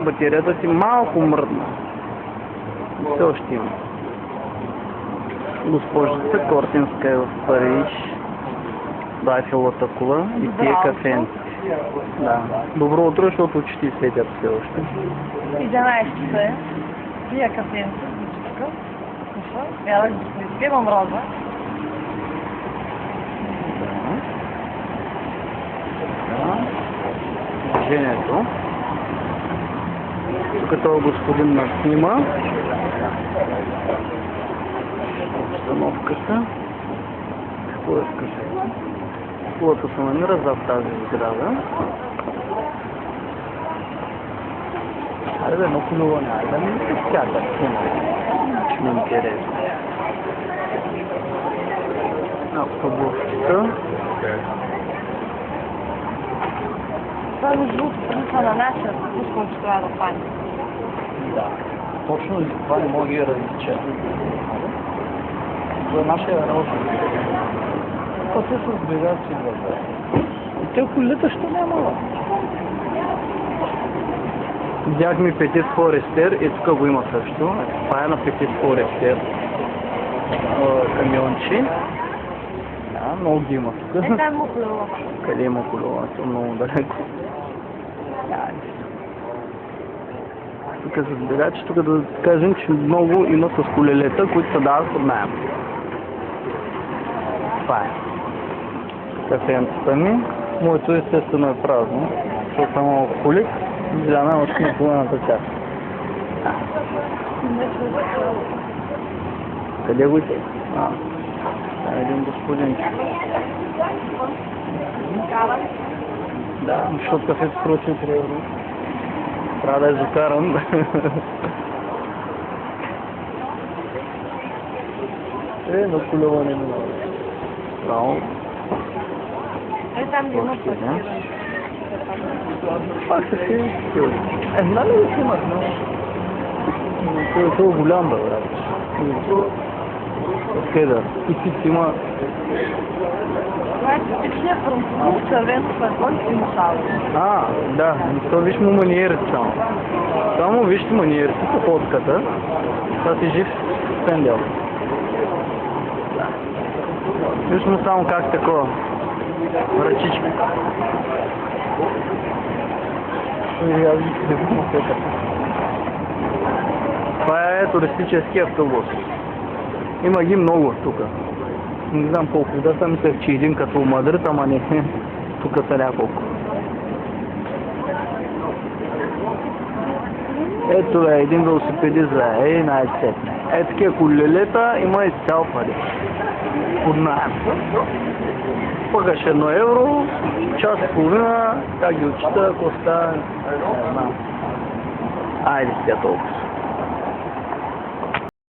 Батерията ти малко мръдна. Все още има. Госпожица Кортинска е в Париж. Дайфелата кула и тия кафенци. Да. Добро утро, защото очите светят все още. 11 часа е. Тия кафенци. Бялък дискнитка, имам роза. Движението. Тук това господин ме снима. Обстановката. Какво искаш? Кулата се намира зад тази сграда. Айде, едно кулуване. Айде, не се ската. Ще ми интересно. Автобусчета. Това е между другото принца на нашия автобус, който трябва да пани. Да. Точно и това не мога да ги различа. Това е нашия научен. Това се съзбира си вътре. И те колета ще няма. Видяхме Петит Форестер и тук го има също. Това е на Петит Форестер. Камиончи. Да, много ги има тук. Там има колело. Къде има колело? Много далеко. Тук се разбира, че тук да кажем, че много има с колелета, които се дават под наем. Това е. Кафенцата ми. Моето естествено е празно, защото съм алкохолик. Взяме още на половината част. Къде го иде? Това е един господин. Да, защото кафето струва 4 евро. Трябва да е закаран. На колело не минава. Право. Там ги има паркиране. Пак се си една ли да си имат, но... Това е голям, бе, брат. Хедър. И ти си има... Това е типичният француз, червен флакон и мусал. Да. То виж му маниерите само. Само вижте маниерите по фотката. Това си жив пендел. Виж му само как такова. Ръчичка. Това е туристически автобус. Има ги много тук. Не знам колко. Да съм мислех, че един като Мадрид, ама не. Тук са няколко. Ето е един велосипедист, най-сетне. Такива колелета има и цял пари. Под наем. Пъкаш 1 евро, час и половина, как ги отчита, ако става, не знам. Айде сега толкова.